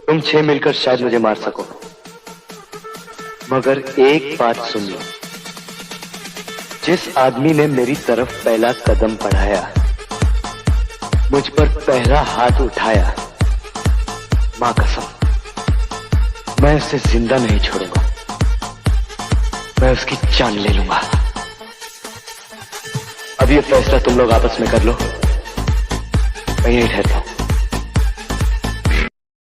तुम 6 मिलकर शायद मुझे मार सको, मगर एक बात सुन लो, जिस आदमी ने मेरी तरफ पहला कदम बढ़ाया, मुझ पर पहला हाथ उठाया, मां कसम मैं उसे जिंदा नहीं छोड़ूंगा, मैं उसकी जान ले लूंगा। अब ये फैसला तुम लोग आपस में कर लो, मैं यहीं ठहरता हूं।